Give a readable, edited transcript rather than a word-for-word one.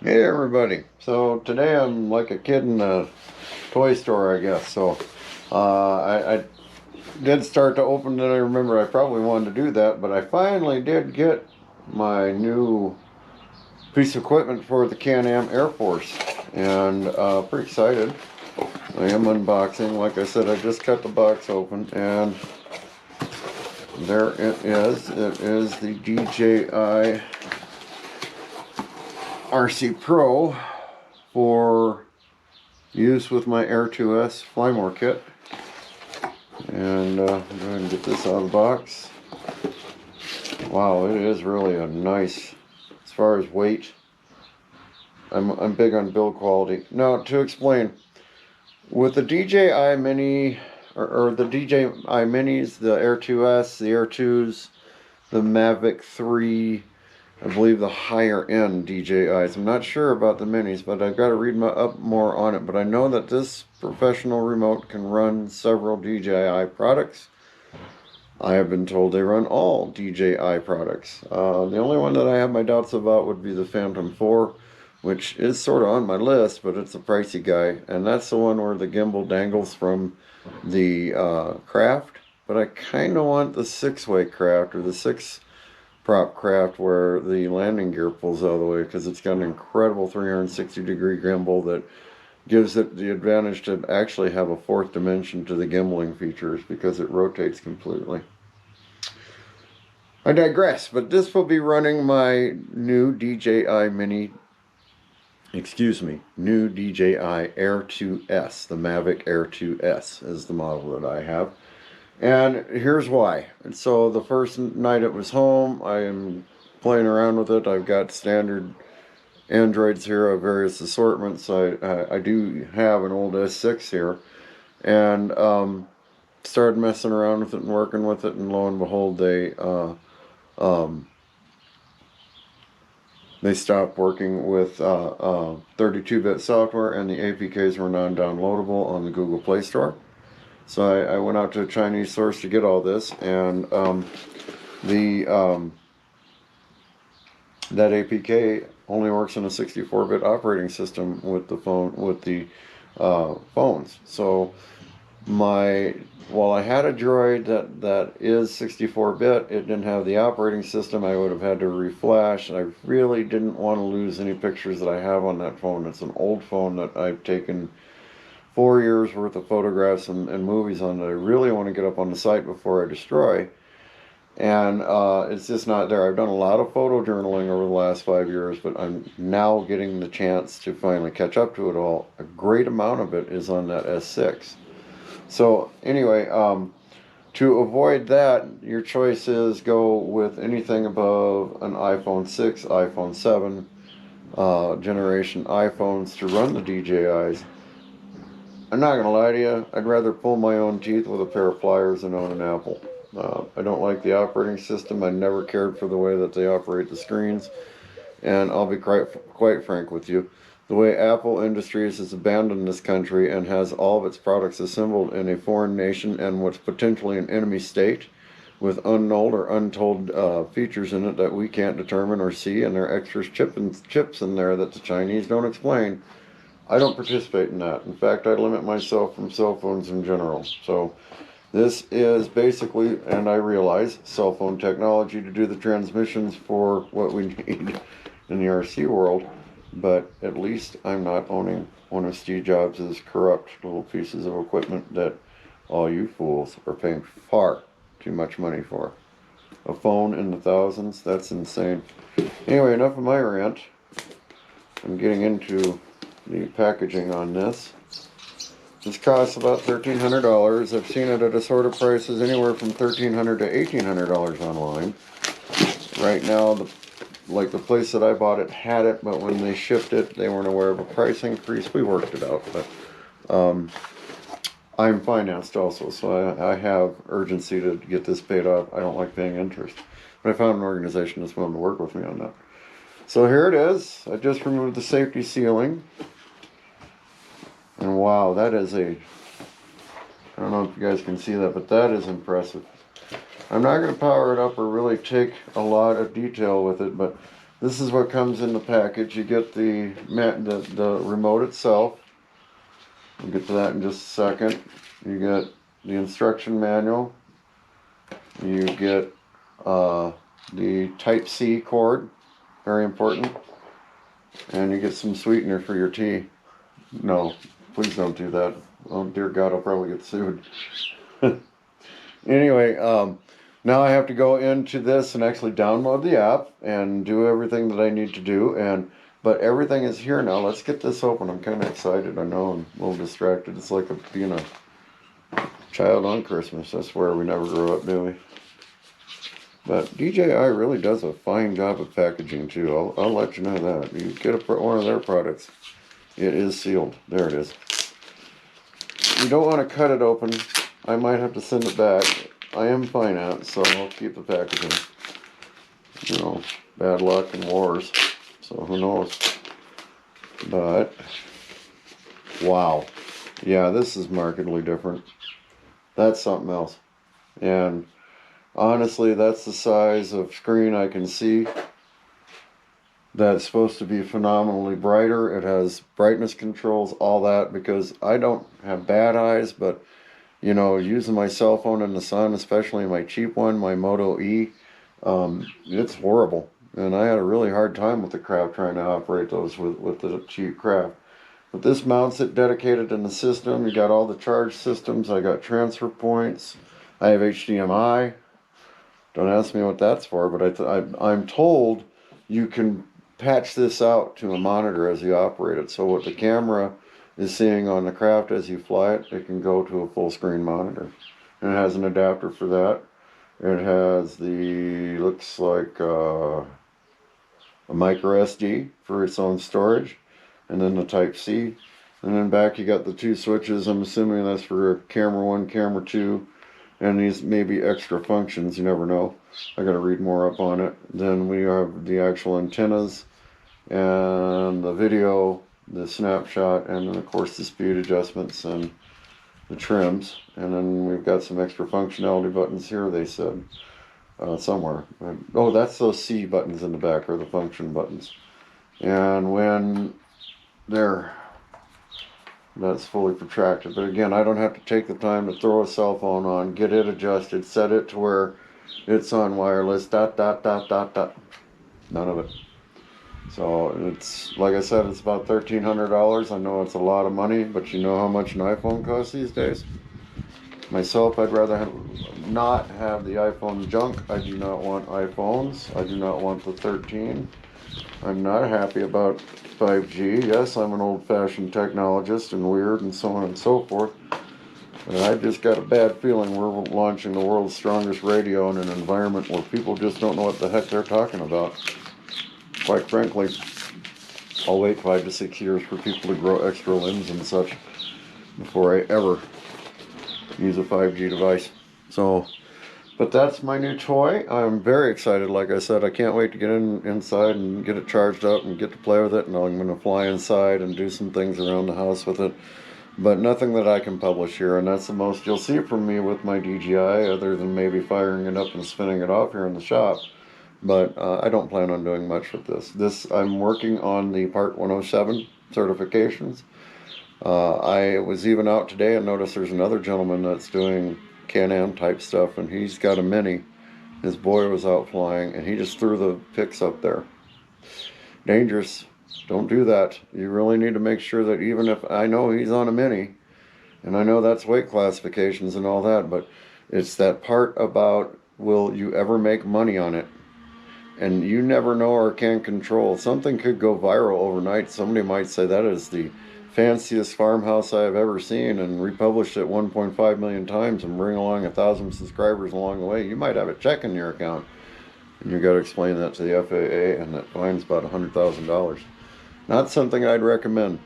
Hey everybody. So today I'm like a kid in a toy store, I guess. So I did start to open it. I remember I probably wanted to do that, but I finally did get my new piece of equipment for the Can-Am Air Force, and pretty excited. I am unboxing. Like I said, I just cut the box open, and there it is. It is the DJI RC Pro for use with my Air 2S Flymore kit. And go ahead and get this out of the box. Wow, it is really a nice, as far as weight, I'm big on build quality. Now, to explain, with the DJI Mini, or the DJI Minis, the Air 2S, the Air 2s, the Mavic 3, I believe the higher end DJIs. I'm not sure about the minis, but I've got to read up more on it. But I know that this professional remote can run several DJI products. I have been told they run all DJI products. The only one that I have my doubts about would be the Phantom 4, which is sort of on my list, but it's a pricey guy. And that's the one where the gimbal dangles from the craft. But I kind of want the 6-way craft, or the 6-prop craft, where the landing gear pulls out of the way, because it's got an incredible 360-degree gimbal that gives it the advantage to actually have a fourth dimension to the gimbaling features, because it rotates completely. I digress, but this will be running my new DJI new DJI Air 2S. The Mavic Air 2S is the model that I have. And here's why. And so the first night it was home, I am playing around with it. I've got standard Androids here of various assortments. I do have an old S6 here, and started messing around with it and working with it, and lo and behold, they stopped working with 32-bit software, and the APKs were non-downloadable on the Google Play Store. So I went out to a Chinese source to get all this, and that APK only works on a 64-bit operating system with the phones. So while I had a Droid that is 64-bit, it didn't have the operating system. I would have had to reflash, and I really didn't want to lose any pictures that I have on that phone. It's an old phone that I've taken 4 years worth of photographs and movies on that I really want to get up on the site before I destroy. And it's just not there. I've done a lot of photo journaling over the last 5 years, but I'm now getting the chance to finally catch up to it all. A great amount of it is on that S6. So anyway, to avoid that, your choice is go with anything above an iPhone 6, iPhone 7 generation iPhones to run the DJIs. I'm not going to lie to you, I'd rather pull my own teeth with a pair of pliers than own an Apple. I don't like the operating system. I never cared for the way that they operate the screens. And I'll be quite frank with you. The way Apple Industries has abandoned this country and has all of its products assembled in a foreign nation and what's potentially an enemy state, with unknown or untold features in it that we can't determine or see, and there are extra chips in there that the Chinese don't explain, I don't participate in that. In fact, I limit myself from cell phones in general. So this is basically, and I realize, cell phone technology to do the transmissions for what we need in the RC world, but at least I'm not owning one of Steve Jobs' corrupt little pieces of equipment that all you fools are paying far too much money for. A phone in the thousands, that's insane. Anyway, enough of my rant. I'm getting into the packaging on this. This costs about $1,300. I've seen it at assorted prices anywhere from $1,300 to $1,800 online. Right now, the place that I bought it had it, but when they shipped it, they weren't aware of a price increase. We worked it out, but I'm financed also, so I have urgency to get this paid off. I don't like paying interest, but I found an organization that's willing to work with me on that. So here it is. I just removed the safety sealing. And wow, that is I don't know if you guys can see that, but that is impressive. I'm not going to power it up or really take a lot of detail with it, but this is what comes in the package. You get the remote itself. We'll get to that in just a second. You get the instruction manual. You get the Type-C cord, very important. And you get some sweetener for your tea. No, please don't do that. Oh dear God, I'll probably get sued. Anyway, now I have to go into this and actually download the app and do everything that I need to do. But everything is here now. Let's get this open. I'm kind of excited. I know I'm a little distracted. It's like being a child on Christmas. I swear we never grow up, do we? But DJI really does a fine job of packaging too. I'll let you know that. You get one of their products, it is sealed. There it is. You don't want to cut it open. I might have to send it back. I am finance, so I'll keep the packaging. You know, bad luck and wars. So who knows? But wow, yeah, this is markedly different. That's something else. And honestly, that's the size of screen I can see. That's supposed to be phenomenally brighter. It has brightness controls, all that, because I don't have bad eyes, but you know, using my cell phone in the sun, especially my cheap one, my Moto E, it's horrible. And I had a really hard time with the craft trying to operate those with the cheap craft. But this mounts it dedicated in the system. You got all the charge systems. I got transfer points. I have HDMI. Don't ask me what that's for, but I'm told you can patch this out to a monitor as you operate it. So what the camera is seeing on the craft as you fly it, it can go to a full screen monitor. And it has an adapter for that. It has looks like a micro SD for its own storage, and then the Type-C. And then back you got the two switches. I'm assuming that's for camera 1, camera 2. And these may be extra functions, you never know. I gotta read more up on it. Then we have the actual antennas and the video, the snapshot, and then of course the speed adjustments and the trims. And then we've got some extra functionality buttons here, they said, somewhere. Oh, that's those C buttons in the back, or the function buttons. And when that's fully protracted. But again, I don't have to take the time to throw a cell phone on, get it adjusted, set it to where it's on wireless, None of it. So it's, like I said, it's about $1,300. I know it's a lot of money, but you know how much an iPhone costs these days? Myself, I'd rather not have the iPhone junk. I do not want iPhones. I do not want the 13. I'm not happy about 5G. Yes, I'm an old-fashioned technologist and weird and so on and so forth. But I just got a bad feeling we're launching the world's strongest radio in an environment where people just don't know what the heck they're talking about. Quite frankly, I'll wait 5 to 6 years for people to grow extra limbs and such before I ever use a 5G device. So, but that's my new toy. I'm very excited. Like I said, I can't wait to get inside and get it charged up and get to play with it. And I'm going to fly inside and do some things around the house with it. But nothing that I can publish here. And that's the most you'll see from me with my DJI, other than maybe firing it up and spinning it off here in the shop. But I don't plan on doing much with this. I'm working on the Part 107 certifications. I was even out today and noticed there's another gentleman that's doing Can-Am type stuff, and he's got a Mini. His boy was out flying, and he just threw the pics up there. Dangerous. Don't do that. You really need to make sure that, even if I know he's on a Mini, and I know that's weight classifications and all that, but it's that part about, will you ever make money on it? And you never know or can control. Something could go viral overnight. Somebody might say that is the fanciest farmhouse I have ever seen, and republished it 1.5 million times and bring along 1,000 subscribers along the way. You might have a check in your account, and you got to explain that to the FAA, and that fine's about $100,000. Not something I'd recommend.